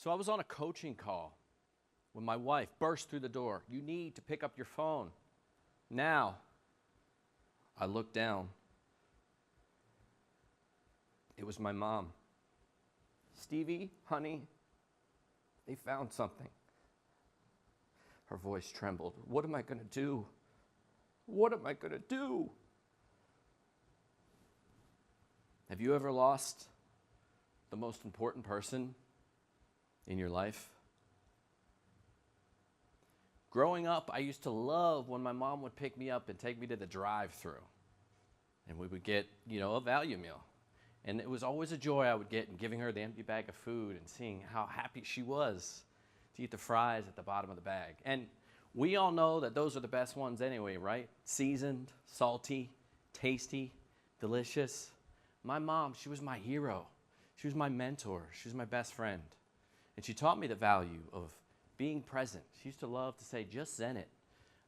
So I was on a coaching call when my wife burst through the door. You need to pick up your phone. Now, I looked down. It was my mom. Stevie, honey, they found something. Her voice trembled. What am I going to do? What am I going to do? Have you ever lost the most important person in your life? Growing up, I used to love when my mom would pick me up and take me to the drive-thru. And we would get, a value meal. And it was always a joy I would get in giving her the empty bag of food and seeing how happy she was to eat the fries at the bottom of the bag. And we all know that those are the best ones anyway, right? Seasoned, salty, tasty, delicious. My mom, she was my hero. She was my mentor. She was my best friend. And she taught me the value of being present. She used to love to say, just zen it,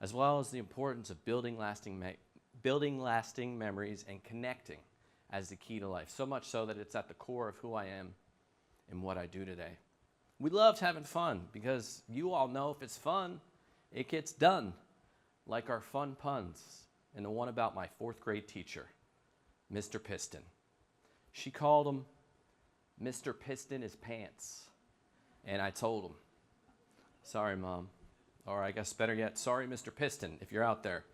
as well as the importance of building lasting memories and connecting as the key to life. So much so that it's at the core of who I am and what I do today. We loved having fun because you all know if it's fun, it gets done. Like our fun puns and the one about my 4th grade teacher, Mr. Piston. She called him Mr. Piston his pants. And I told him, sorry, Mom. Or I guess better yet, sorry, Mr. Piston, if you're out there.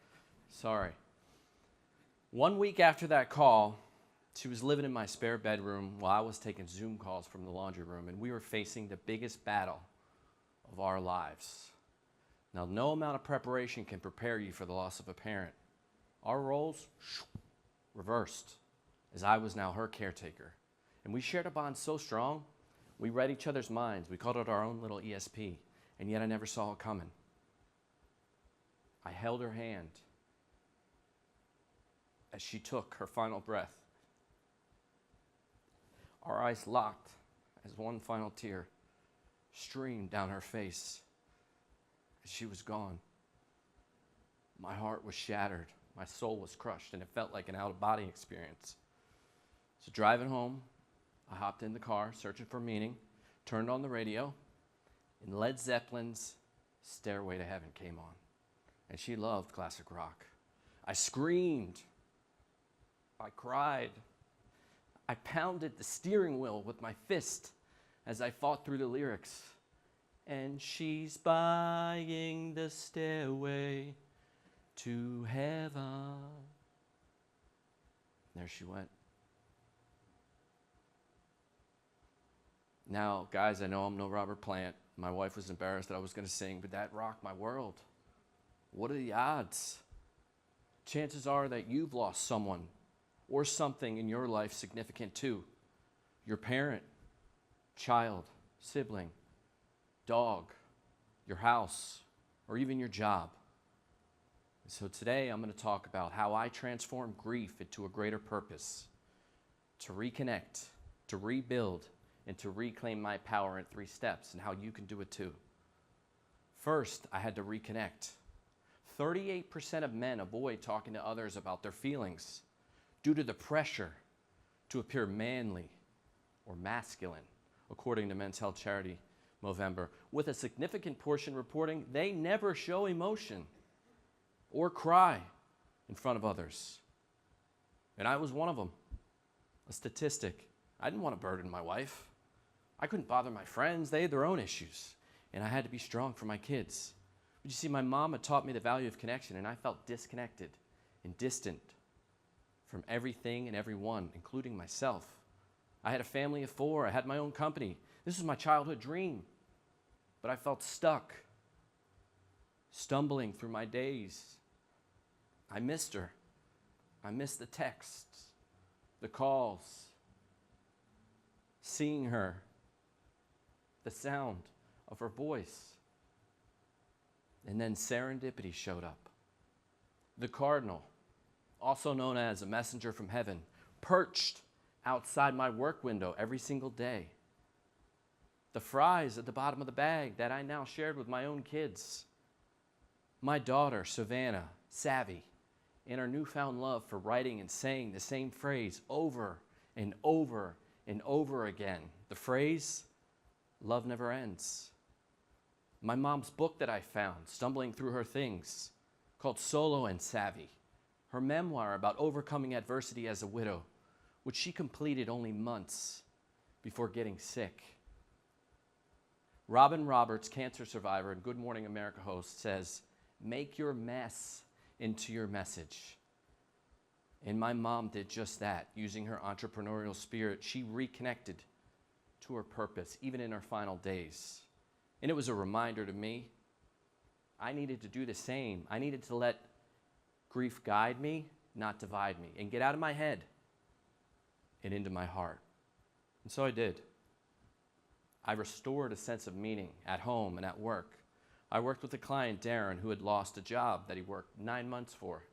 Sorry. 1 week after that call, she was living in my spare bedroom while I was taking Zoom calls from the laundry room, and we were facing the biggest battle of our lives. Now, no amount of preparation can prepare you for the loss of a parent. Our roles reversed, as I was now her caretaker. And we shared a bond so strong, we read each other's minds. We called it our own little ESP, and yet I never saw it coming. I held her hand as she took her final breath. Our eyes locked as one final tear streamed down her face as she was gone. My heart was shattered. My soul was crushed, and it felt like an out-of-body experience. So driving home, I hopped in the car, searching for meaning, turned on the radio, and Led Zeppelin's Stairway to Heaven came on. And she loved classic rock. I screamed. I cried. I pounded the steering wheel with my fist as I fought through the lyrics. And she's buying the stairway to heaven. There she went. Now, guys, I know I'm no Robert Plant. My wife was embarrassed that I was going to sing, but that rocked my world. What are the odds? Chances are that you've lost someone or something in your life significant too. Your parent, child, sibling, dog, your house, or even your job. So today I'm going to talk about how I transform grief into a greater purpose, to reconnect, to rebuild, and to reclaim my power in 3 steps, and how you can do it too. First, I had to reconnect. 38% of men avoid talking to others about their feelings due to the pressure to appear manly or masculine, according to Men's Health Charity Movember, with a significant portion reporting they never show emotion or cry in front of others. And I was one of them, a statistic. I didn't want to burden my wife. I couldn't bother my friends. They had their own issues, and I had to be strong for my kids. But you see, my mom had taught me the value of connection, and I felt disconnected and distant from everything and everyone, including myself. I had a family of 4. I had my own company. This was my childhood dream. But I felt stuck, stumbling through my days. I missed her. I missed the texts, the calls, seeing her, the sound of her voice. And then serendipity showed up. The cardinal, also known as a messenger from heaven, perched outside my work window every single day. The fries at the bottom of the bag that I now shared with my own kids. My daughter, Savannah, savvy, and her newfound love for writing and saying the same phrase over and over and over again. The phrase, love never ends. My mom's book that I found, stumbling through her things, called Solo and Savvy, her memoir about overcoming adversity as a widow, which she completed only months before getting sick. Robin Roberts, cancer survivor and Good Morning America host, says, make your mess into your message. And my mom did just that. Using her entrepreneurial spirit, she reconnected to her purpose, even in her final days. And it was a reminder to me, I needed to do the same. I needed to let grief guide me, not divide me, and get out of my head and into my heart. And so I did. I restored a sense of meaning at home and at work. I worked with a client, Darren, who had lost a job that he worked 9 months for.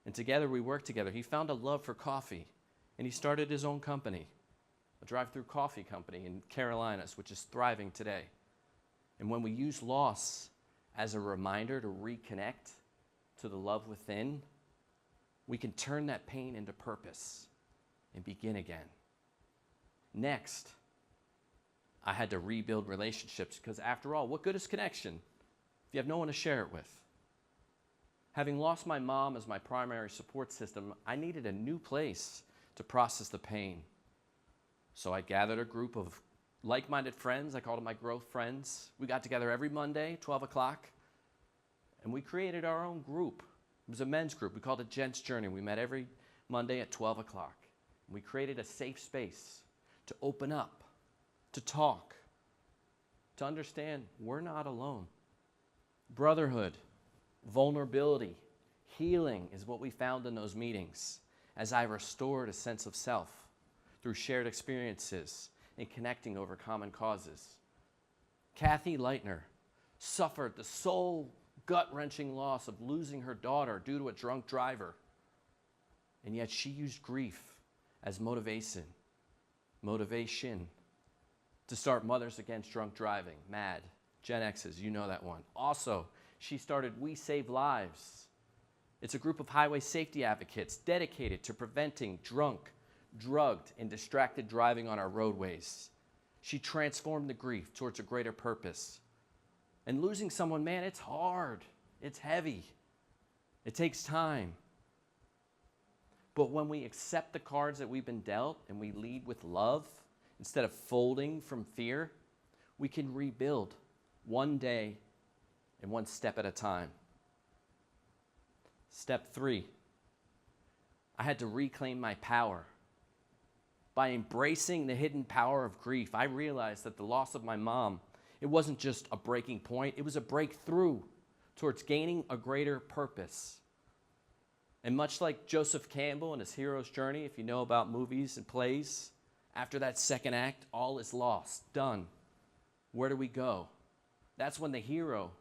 And together we worked together. He found a love for coffee, and he started his own company, a drive-through coffee company in Carolinas, which is thriving today. And when we use loss as a reminder to reconnect to the love within, we can turn that pain into purpose and begin again. Next, I had to rebuild relationships because after all, what good is connection if you have no one to share it with? Having lost my mom as my primary support system, I needed a new place to process the pain. So I gathered a group of like-minded friends. I called them my growth friends. We got together every Monday, 12 o'clock, and we created our own group. It was a men's group. We called it Gents Journey. We met every Monday at 12 o'clock. We created a safe space to open up, to talk, to understand we're not alone. Brotherhood, vulnerability, healing is what we found in those meetings as I restored a sense of self through shared experiences and connecting over common causes. Kathy Leitner suffered the soul gut-wrenching loss of losing her daughter due to a drunk driver, and yet she used grief as motivation to start Mothers Against Drunk Driving, MAD, Gen X's, you know that one. Also, she started We Save Lives. It's a group of highway safety advocates dedicated to preventing drunk, drugged, and distracted driving on our roadways. She transformed the grief towards a greater purpose. And losing someone, man, it's hard. It's heavy. It takes time. But when we accept the cards that we've been dealt and we lead with love, instead of folding from fear, we can rebuild one day and one step at a time. Step 3, I had to reclaim my power. By embracing the hidden power of grief, I realized that the loss of my mom, it wasn't just a breaking point, it was a breakthrough towards gaining a greater purpose. And much like Joseph Campbell and his hero's journey, if you know about movies and plays, after that second act, all is lost, done. Where do we go? That's when the hero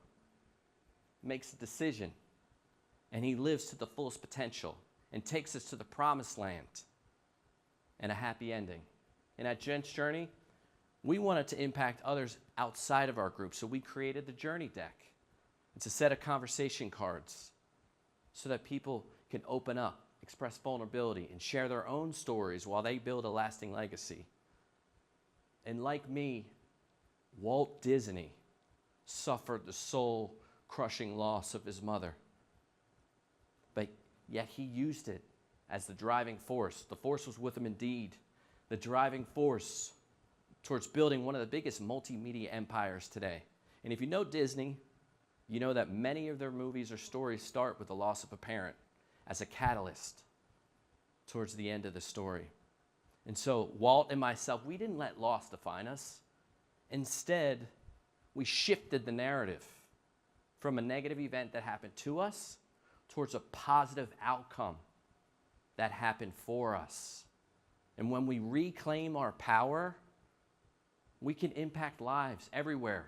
makes a decision and he lives to the fullest potential and takes us to the promised land and a happy ending. And at Gents Journey, we wanted to impact others outside of our group, so we created the Journey Deck. It's a set of conversation cards so that people can open up, express vulnerability, and share their own stories while they build a lasting legacy. And like me, Walt Disney suffered the soul-crushing loss of his mother. But yet he used it as the driving force. The force was with him indeed. The driving force towards building one of the biggest multimedia empires today. And if you know Disney, you know that many of their movies or stories start with the loss of a parent as a catalyst towards the end of the story. And so Walt and myself, we didn't let loss define us. Instead, we shifted the narrative from a negative event that happened to us towards a positive outcome that happened for us. And when we reclaim our power, we can impact lives everywhere,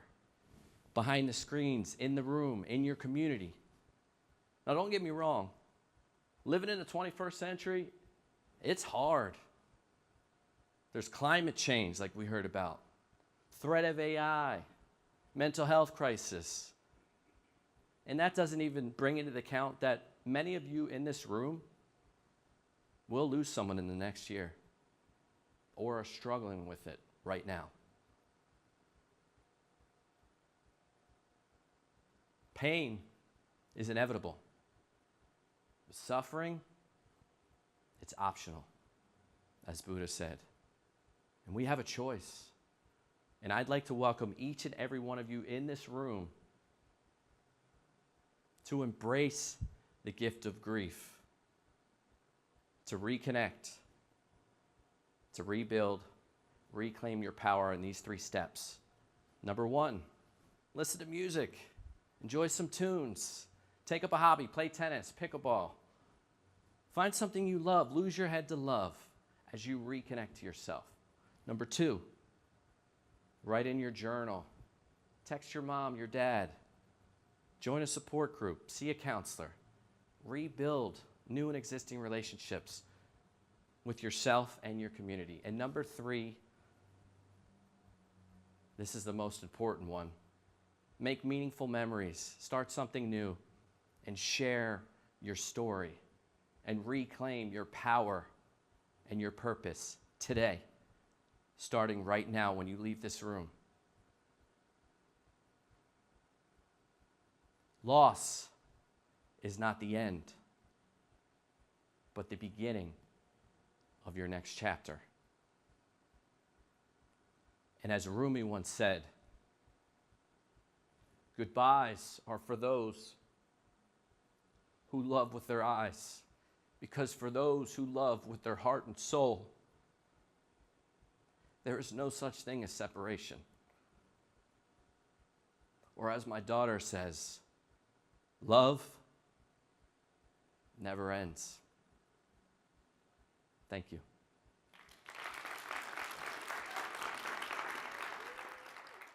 behind the screens, in the room, in your community. Now, don't get me wrong. Living in the 21st century, it's hard. There's climate change, like we heard about, threat of AI, mental health crisis. And that doesn't even bring into account that many of you in this room will lose someone in the next year or are struggling with it right now. Pain is inevitable. Suffering, it's optional, as Buddha said. And we have a choice. And I'd like to welcome each and every one of you in this room to embrace the gift of grief, to reconnect, to rebuild, reclaim your power in these 3 steps. Number 1, listen to music, enjoy some tunes, take up a hobby, play tennis, pickleball. Find something you love, lose your head to love as you reconnect to yourself. Number 2, write in your journal, text your mom, your dad, join a support group, see a counselor, rebuild new and existing relationships with yourself and your community. And number 3, this is the most important one, make meaningful memories, start something new, and share your story and reclaim your power and your purpose today, starting right now when you leave this room. Loss is not the end, but the beginning of your next chapter. And as Rumi once said, goodbyes are for those who love with their eyes, because for those who love with their heart and soul, there is no such thing as separation. Or as my daughter says, love never ends. Thank you.